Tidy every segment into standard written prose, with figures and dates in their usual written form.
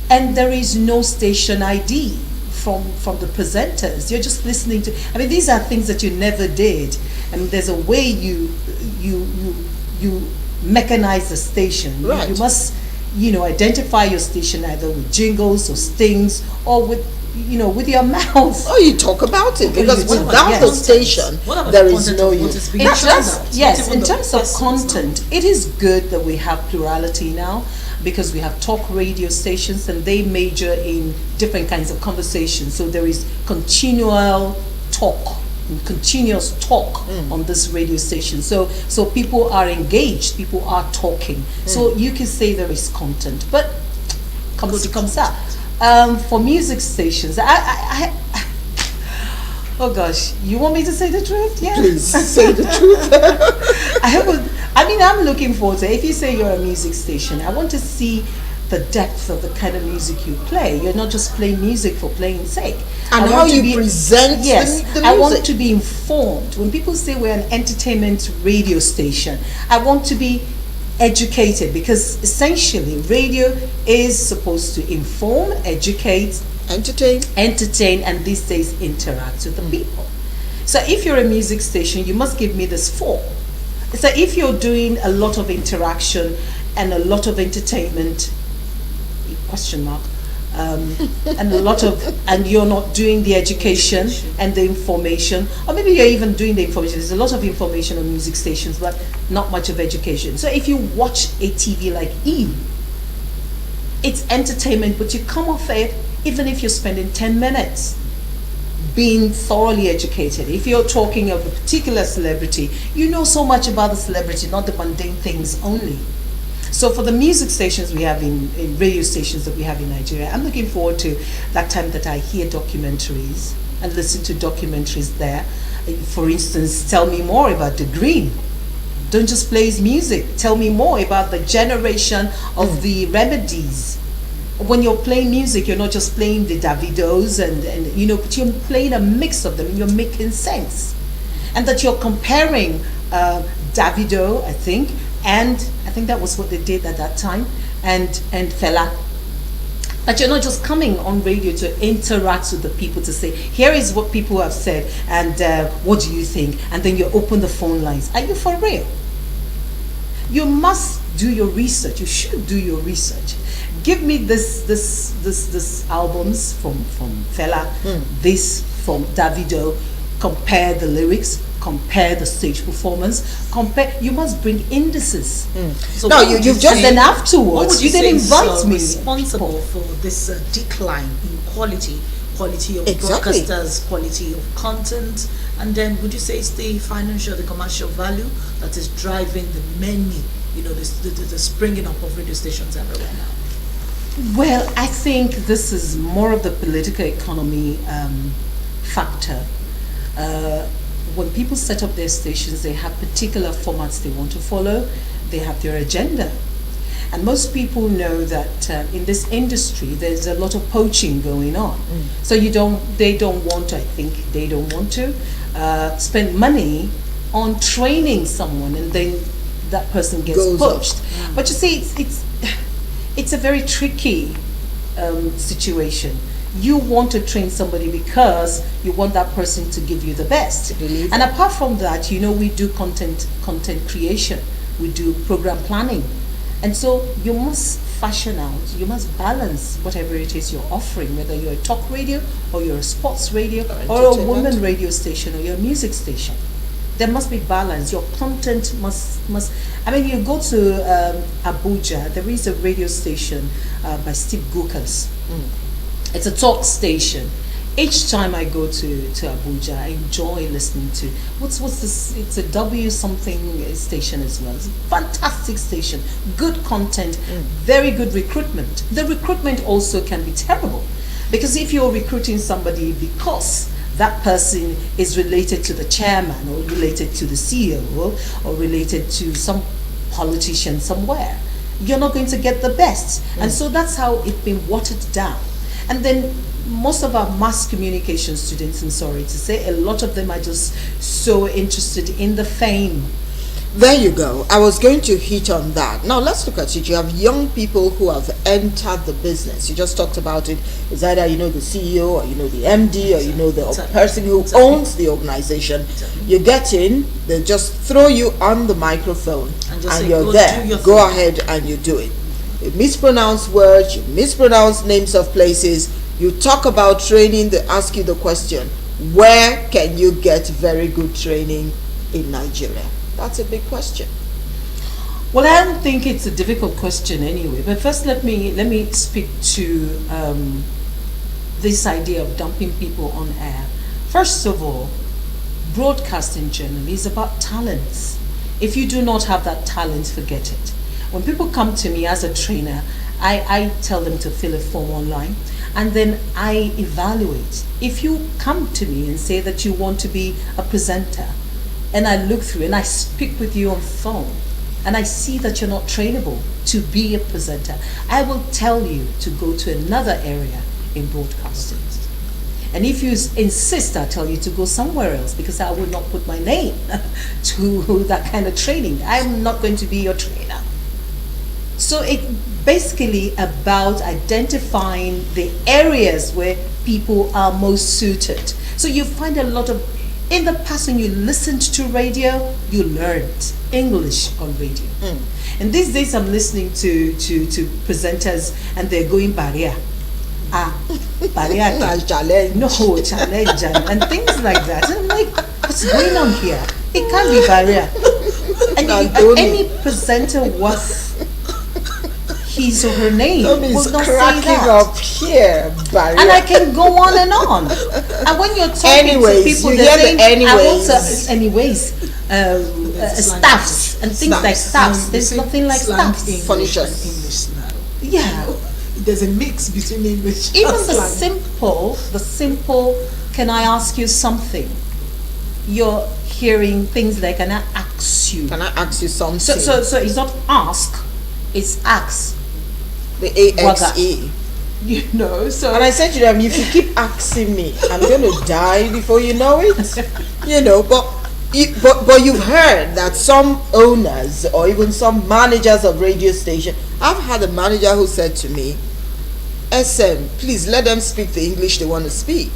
and there is no station ID from the presenters. You're just listening to. I mean, these are things that you never did, and there's a way you mechanize the station. Right. You must, identify your station either with jingles or stings or with your mouth. Oh, you talk about it, because What without about the the station, What about there the is content no of what use. is being In shown terms, out? yes, Not in even the terms of persons now. content, it is good that we have plurality now, because we have talk radio stations and they major in different kinds of conversations. So there is continuous talk on this radio station. So people are engaged, people are talking. So you can say there is content, but comes out. For music stations, I oh gosh, you want me to say the truth? Yeah. Please say the truth. I'm looking forward to it. If you say you're a music station, I want to see the depth of the kind of music you play. You're not just playing music for playing sake. And I how want to you present yes, the I want music. to be informed. When people say we're an entertainment radio station, I want to be educated, because essentially radio is supposed to inform, educate, entertain, and these days interact with the people. So if you're a music station, you must give me this four. So if you're doing a lot of interaction and a lot of entertainment, question mark, and you're not doing the education and the information, or maybe you're even doing the information. There's a lot of information on music stations, but not much of education. So if you watch a TV like E, it's entertainment, but you come off it, even if you're spending 10 minutes being thoroughly educated. If you're talking of a particular celebrity, you know so much about the celebrity, not the mundane things only. So for the music stations we have in radio stations that we have in Nigeria, I'm looking forward to that time that I hear documentaries and listen to documentaries there. For instance, tell me more about the Green. Don't just play his music. Tell me more about the generation of the Remedies. When you're playing music, you're not just playing the Davidos but you're playing a mix of them and you're making sense. And that you're comparing Davido, I think that was what they did at that time, and Fela. But you're not just coming on radio to interact with the people to say, here is what people have said, and what do you think? And then you open the phone lines. Are you for real? You must do your research. You should do your research. Give me this albums from Fela, this from Davido. Compare the lyrics. Compare the stage performance. You must bring indices. So no, what would you've you just say- Then afterwards, what would you say didn't is, invite me. responsible for this decline in quality of Exactly. broadcasters, quality of content, and then would you say it's the financial, the commercial value that is driving the many, the springing up of radio stations everywhere now? Well, I think this is more of the political economy factor. When people set up their stations, they have particular formats they want to follow. They have their agenda. And most people know that in this industry, there's a lot of poaching going on. So they don't want to spend money on training someone, and then that person gets Goes poached. But you see, it's a very tricky situation. You want to train somebody because you want that person to give you the best. And apart from that, we do content creation, we do program planning. And so you must fashion out, you must balance whatever it is you're offering, whether you're a talk radio or you're a sports radio or a women radio station or you're a music station. There must be balance. Your content must you go to Abuja, there is a radio station by Steve Gukas. It's a talk station. Each time I go to Abuja, I enjoy listening to what's this? It's a W something station as well. It's a fantastic station, good content, very good recruitment. The recruitment also can be terrible, because if you're recruiting somebody because that person is related to the chairman or related to the CEO or related to some politician somewhere, you're not going to get the best. And so that's how it's been watered down. And then most of our mass communication students, I'm sorry to say, a lot of them are just so interested in the fame There you go. I was going to hit on that. Now let's look at it. You have young people who have entered the business. You just talked about it. It's either you know the CEO or you know the MD or you know the Exactly. person who Exactly. owns the organization. Exactly. You get in, they just throw you on the microphone And just say, you're "Go there. do your Go thing." ahead and you do it. You mispronounce words, you mispronounce names of places, you talk about training, they ask you the question, where can you get very good training in Nigeria? That's a big question. Well, I don't think it's a difficult question anyway. But first, let me speak to this idea of dumping people on air. First of all, broadcasting generally is about talents. If you do not have that talent, forget it. When people come to me as a trainer, I tell them to fill a form online, and then I evaluate. If you come to me and say that you want to be a presenter, and I look through and I speak with you on phone, and I see that you're not trainable to be a presenter, I will tell you to go to another area in broadcasting. And if you insist, I tell you to go somewhere else, because I will not put my name to that kind of training. I'm not going to be your trainer. So it's basically about identifying the areas where people are most suited. So you find a lot of, in the past when you listened to radio, you learned English on radio. And these days I'm listening to presenters and they're going barrier. Barrier. That's challenge. No, challenge and things like that. And I'm like, what's going on here? It can't be barrier. And any presenter worth his or her name Tommy's will not say cracking that. up here, Barry. And I can go on and on. And when you're talking Anyways, to people, you they're hear the saying, I anyways. want staffs and things like staffs. There's nothing like staffs. English Furniture. and English now. Yeah. There's a mix between English Even and slang. the simple, can I ask you something? You're hearing things like, can I ask you? Can I ask you something? So it's not ask, it's ask. The AXE. You know, so And I said to them, if you keep asking me, I'm going to die before you know it. You know, but you've heard that some owners or even some managers of radio station, I've had a manager who said to me, SM, please let them speak the English they want to speak.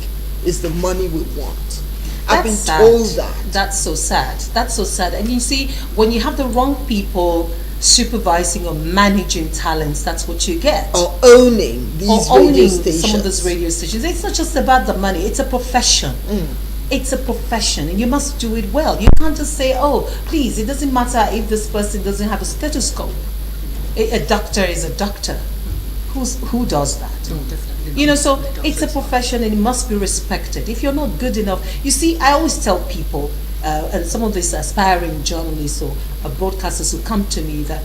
It's the money we want. I've been that's sad. told that. That's so sad. That's so sad. And you see, when you have the wrong people supervising or managing talents, that's what you get. Or owning these Or radio owning stations. some of those radio stations. It's not just about the money, it's a profession. It's a profession and you must do it well. You can't just say, oh, please, it doesn't matter if this person doesn't have a stethoscope. A doctor is a doctor. Who does that? No, definitely You know, not. so Doctors. it's a profession and it must be respected. If you're not good enough, you see, I always tell people, and some of these aspiring journalists or broadcasters who come to me, that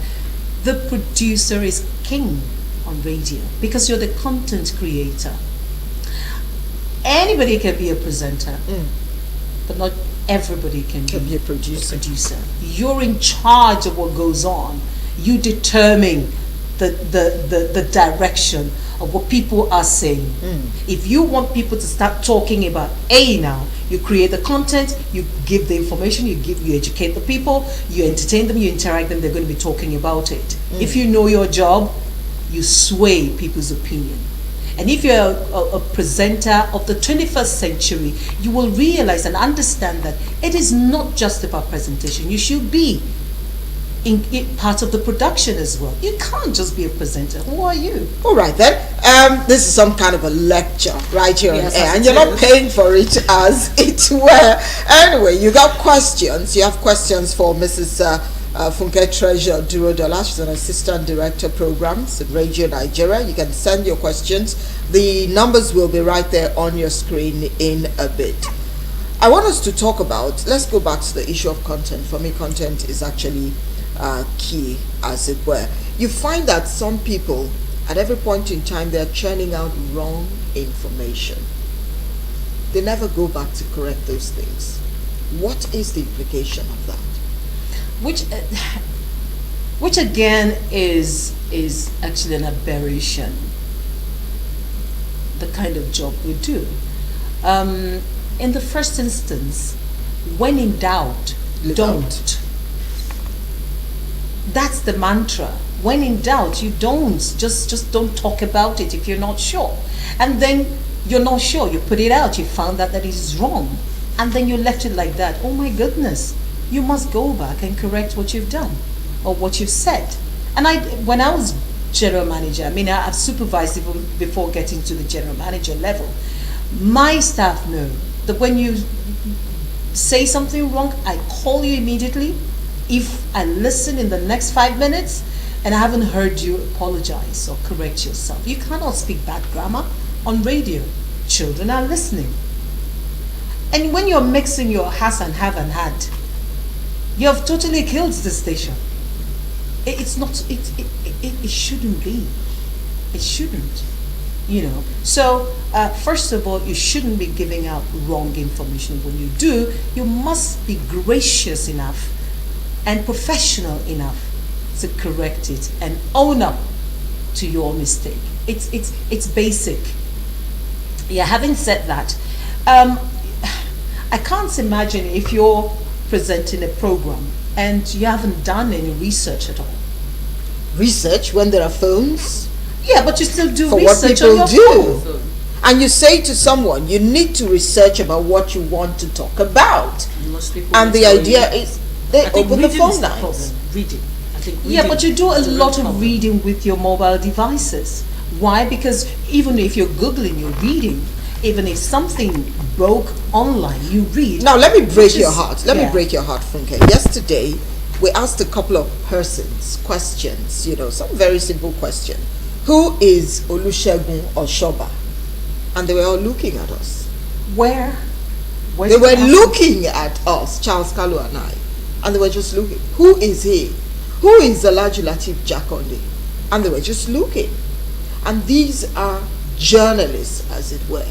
the producer is king on radio because you're the content creator. Anybody can be a presenter, but not everybody can be a producer. You're in charge of what goes on. You determine the direction of what people are saying. If you want people to start talking about A now, you create the content, you give the information, you educate the people, you entertain them, you interact them, they're going to be talking about it. If you know your job, you sway people's opinion. And if you're a presenter of the 21st century, you will realize and understand that it is not just about presentation. You should be in part of the production as well. You can't just be a presenter. Who are you? All right then. This is some kind of a lecture right here Yes, on air, as and it you're not is. paying for it as it were. Anyway, you got questions. You have questions for Mrs. Funke Treasure Durodola. She's an assistant director programs at Radio Nigeria. You can send your questions. The numbers will be right there on your screen in a bit. I want us to talk about, let's go back to the issue of content. For me, content is actually key, as it were. You find that some people, at every point in time, they're churning out wrong information. They never go back to correct those things. What is the implication of that? Which again is actually an aberration. The kind of job we do. In the first instance, when in doubt, Look don't. out. That's the mantra. When in doubt, you don't. Just don't talk about it if you're not sure. And then you're not sure, you put it out, you found out that it is wrong. And then you left it like that. Oh my goodness. You must go back and correct what you've done or what you've said. And when I was general manager, I've supervised even before getting to the general manager level. My staff know that when you say something wrong, I call you immediately. If I listen in the next 5 minutes and I haven't heard you apologize or correct yourself, you cannot speak bad grammar on radio. Children are listening. And when you're mixing your has and have and had, you have totally killed the station. It shouldn't be. It shouldn't. So first of all, you shouldn't be giving out wrong information. When you do, you must be gracious enough and professional enough to correct it and own up to your mistake. It's basic. Yeah, having said that, I can't imagine if you're presenting a program and you haven't done any research at all. Research when there are phones? Yeah, but you still do For what research on people your do. phone. And you say to someone, you need to research about what you want to talk about. Most people And the will idea tell you. is they I think open the reading phone is the lines. problem. Reading. I think Yeah, reading but you do a is real lot of problem. reading with your mobile devices. Why? Because even if you're Googling, you're reading. Even if something broke online, you read. Now let me break Which your is- heart. Let me yeah. break your heart, Funke. Yesterday, we asked a couple of persons questions, some very simple question. Who is Olusegun Oshoba? And they were all looking at us. Where? They were looking at us, Charles Kalu and I. And they were just looking. Who is he? Who is Alhaji Lateef Jakonde? And they were just looking. And these are journalists, as it were.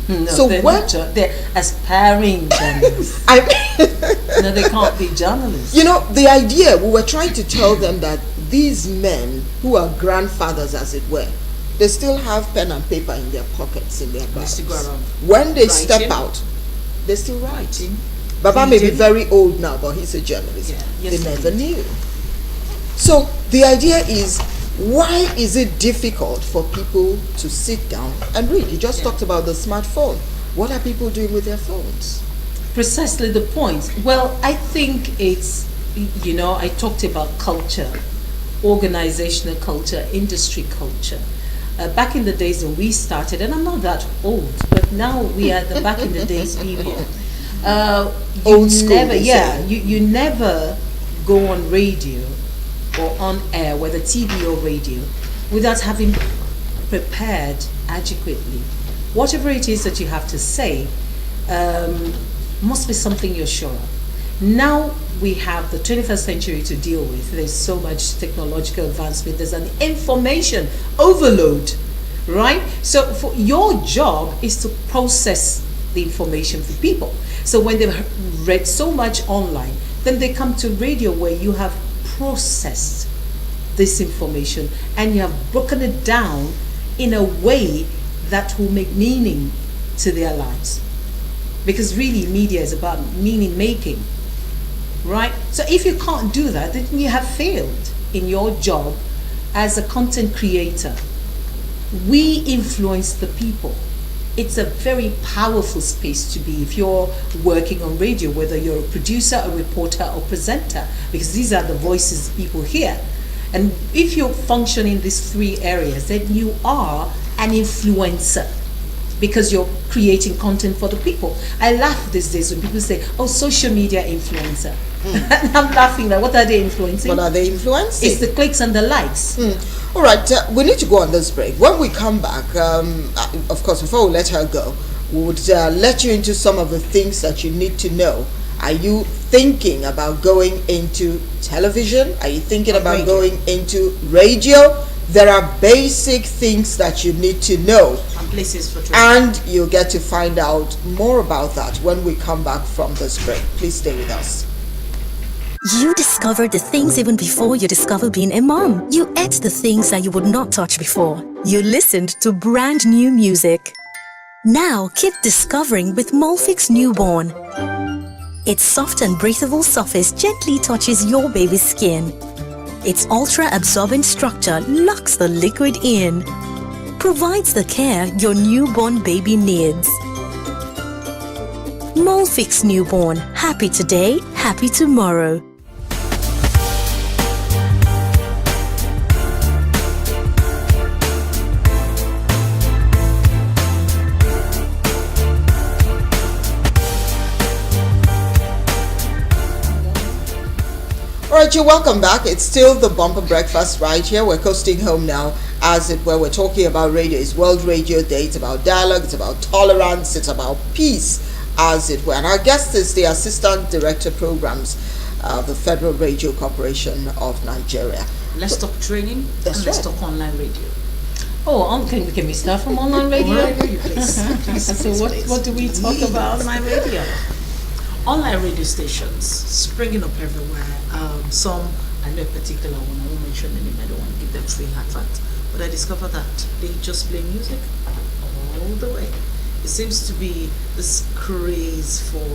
No, So they're, when- not they're aspiring journalists. I mean, No, they can't be journalists. the idea, we were trying to tell them that these men who are grandfathers, as it were, they still have pen and paper in their pockets, in their bags. still go around When they step writing. out, they still write. Writing. Baba may be Reading. very old now, but he's a journalist. Yeah. Yes, They never knew. So the idea is, why is it difficult for people to sit down and read? You just talked about the smartphone. What are people doing with their phones? Precisely the point. Well, I think it's, I talked about culture, organizational culture, industry culture. Back in the days when we started, and I'm not that old, but now we are the back in the days people. Old school, Never, they yeah, say. you never go on radio or on air, whether TV or radio, without having prepared adequately. Whatever it is that you have to say, must be something you're sure of. Now we have the 21st century to deal with. There's so much technological advancement. There's an information overload, right? So for your job is to process the information for people. So when they've read so much online, then they come to radio where you have processed this information and you have broken it down in a way that will make meaning to their lives. Because really media is about meaning making, right? So if you can't do that, then you have failed in your job as a content creator. We influence the people. It's a very powerful space to be if you're working on radio, whether you're a producer, a reporter, or presenter, because these are the voices people hear. And if you function in these three areas, then you are an influencer, because you're creating content for the people. I laugh these days when people say, oh, social media influencer. And I'm laughing like, what are they influencing? What are they influencing? It's the clicks and the likes. All right, we need to go on this break. When we come back, of course, before we let her go, we would let you into some of the things that you need to know. Are you thinking about going into television? Are you thinking about Radio. going into radio? There are basic things that you need to know. And places for training. And you'll get to find out more about that when we come back from this break. Please stay with us. You discovered the things even before you discovered being a mom. You ate the things that you would not touch before. You listened to brand new music. Now keep discovering with Molfix Newborn. Its soft and breathable surface gently touches your baby's skin. Its ultra-absorbent structure locks the liquid in, provides the care your newborn baby needs. Molfix Newborn. Happy today, happy tomorrow. All right, you're welcome back. It's still the Bumper Breakfast right here. We're coasting home now, as it were. We're talking about radio. It's World Radio Day. It's about dialogue. It's about tolerance. It's about peace, as it were. And our guest is the Assistant Director Programs of the Federal Radio Corporation of Nigeria. Let's talk training. That's and let's right. talk online radio. Oh, can we start from online radio? Online radio, please. So what do we talk about online radio? Online radio stations springing up everywhere. Some, I know a particular one, I won't mention the name, I don't want to give them free advert, but I discovered that they just play music all the way. It seems to be this craze for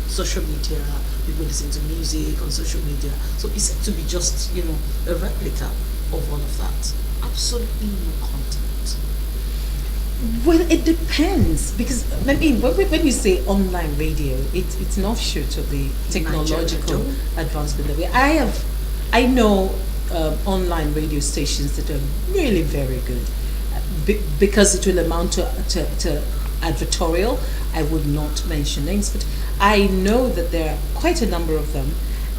social media. People listen to music on social media, so it seems to be just a replica of all of that. Absolutely no content. Well, it depends, because I mean, when you say online radio, it's an offshoot of the technological Nigeria. advancement that I know online radio stations that are really very good, because it will amount to advertorial. I would not mention names, but I know that there are quite a number of them.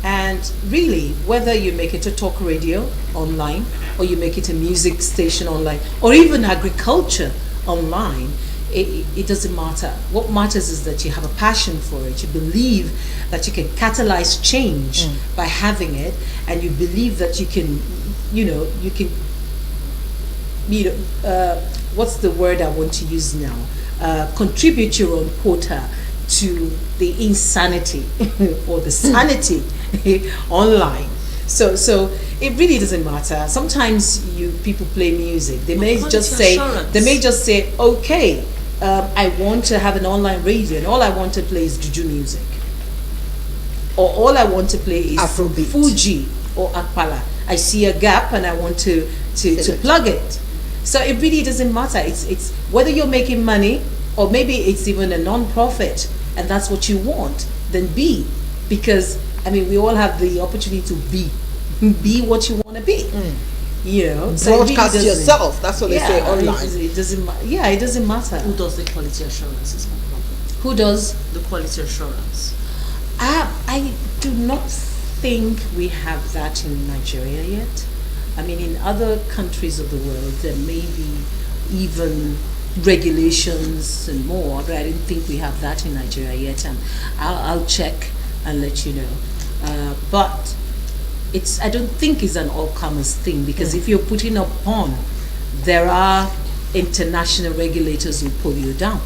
And really, whether you make it a talk radio online, or you make it a music station online, or even agriculture online, it doesn't matter. What matters is that you have a passion for it. You believe that you can catalyze change by having it, and you believe that you can, what's the word I want to use now? Contribute your own quota to the insanity or the sanity online. So it really doesn't matter. Sometimes people play music. They may just say, okay, I want to have an online radio, and all I want to play is juju music, or all I want to play is Afrobeat. Fuji or Akpala. I see a gap and I want to plug it. So it really doesn't matter. It's whether you're making money, or maybe it's even a non-profit, and that's what you want, then be. Because I mean, we all have the opportunity to be what you want to be. So Broadcast yourself. That's what they say online. It doesn't matter. Yeah, it doesn't matter. Who does the quality assurance is my problem. Who does? The quality assurance. I do not think we have that in Nigeria yet. I mean, in other countries of the world, there may be even regulations and more, but I didn't think we have that in Nigeria yet. And I'll check and let you know. But I don't think it's an all-comers thing, because if you're putting up on, there are international regulators who pull you down.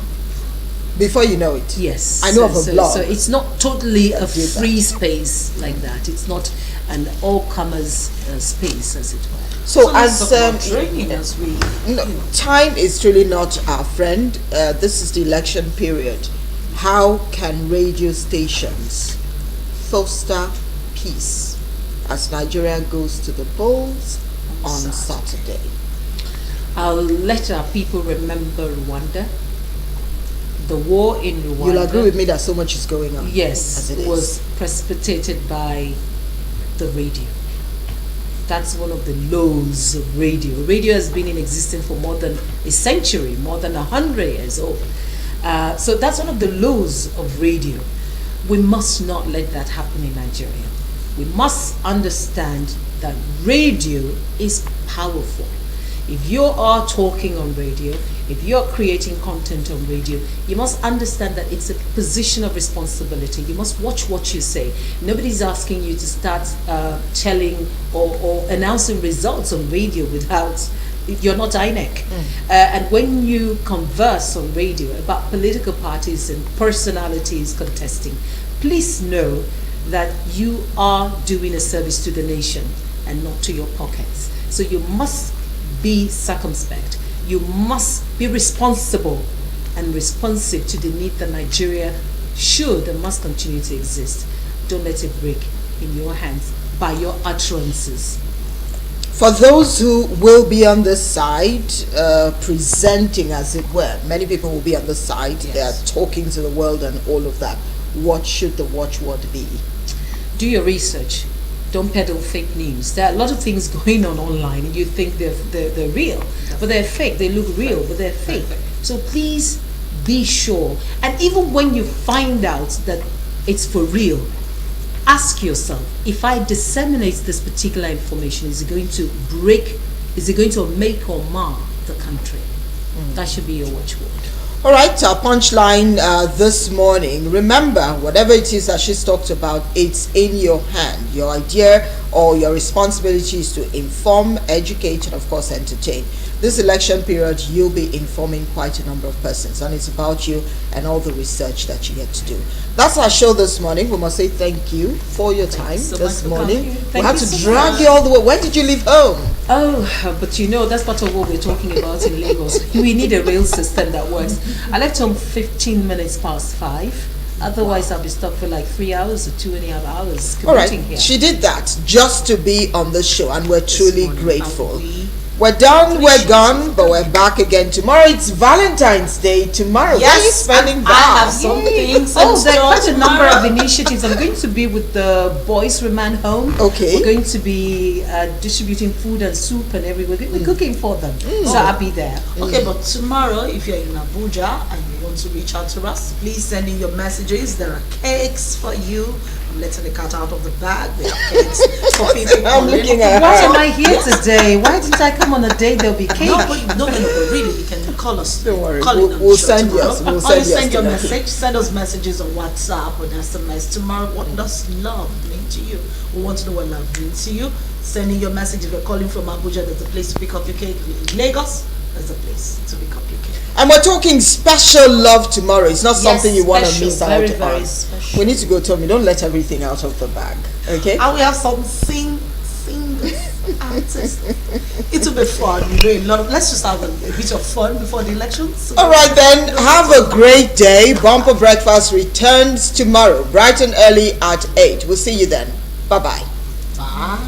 Before you know it. Yes. I know of a blog. So it's not totally a free space like that. It's not an all-comers space, as it were. So let's as talk about training as we time is truly not our friend. This is the election period. How can radio stations foster peace as Nigeria goes to the polls on Saturday? I'll let our people remember Rwanda. The war in Rwanda. You'll agree with me that so much is going on. Yes, as it is. was precipitated by the radio. That's one of the lows of radio. Radio has been in existence for more than a century, more than 100 years old. So that's one of the lows of radio. We must not let that happen in Nigeria. We must understand that radio is powerful. If you are talking on radio, if you're creating content on radio, you must understand that it's a position of responsibility. You must watch what you say. Nobody's asking you to start telling or announcing results on radio without, you're not INEC. And when you converse on radio about political parties and personalities contesting, please know that you are doing a service to the nation and not to your pockets. So you must be circumspect. You must be responsible and responsive to the need that Nigeria should and must continue to exist. Don't let it break in your hands by your utterances. For those who will be on the side, presenting as it were, many people will be on the side, they are talking to the world and all of that. What should the watchword be? Do your research. Don't peddle fake news. There are a lot of things going on online and you think they're real, but they're fake. They look real, but they're fake. So please be sure. And even when you find out that it's for real, ask yourself, if I disseminate this particular information, is it going to make or mar the country? That should be your watchword. All right, our punchline this morning. Remember, whatever it is that she's talked about, it's in your hand. Your idea or your responsibility is to inform, educate, and of course entertain. This election period, you'll be informing quite a number of persons, and it's about you and all the research that you get to do. That's our show this morning. We must say thank you for your time this morning. We had to drag you all the way. When did you leave home? Oh, but you know, that's part of what we're talking about in Lagos. We need a rail system that works. I left home 15 minutes past 5. Otherwise, I'll be stuck for like 3 hours or 2.5 hours All right, commuting here. she did that just to be on the show, and we're truly grateful. And We're done, we're gone, but we're back again tomorrow. It's Valentine's Day tomorrow. Where are you spending that? I have some things. Oh, there are quite a number of initiatives. I'm going to be with the Boys Remand Home. Okay. We're going to be distributing food and soup and everything. We're cooking for them. So I'll be there. Okay, but tomorrow, if you're in Abuja and you want to reach out to us, please send in your messages. There are cakes for you. I'm letting the cat out of the bag. There are cakes for people. I'm looking at Why her. am I here today? Why didn't I come on a day there'll be cake? No, but really, you can call us. Don't worry, Call we'll- in on we'll the show send tomorrow. yours, we'll Or send you send yours your tonight. message, send us messages on WhatsApp or SMS tomorrow. What does love mean to you? We want to know what love means to you. Send in your message. If you're calling from Abuja, there's a place to pick up your cake. If you're in Lagos, there's a place to pick up your cake. And we're talking special love tomorrow. It's not something you want to special, miss very, out very on. special. We need to go, Tommy. Don't let everything out of the bag. Okay? And we have some singers, artists. It will be fun. You know, let's just have a bit of fun before the elections. All right then, have a great day. Bumper Breakfast returns tomorrow, bright and early at 8. We'll see you then. Bye-bye. Bye.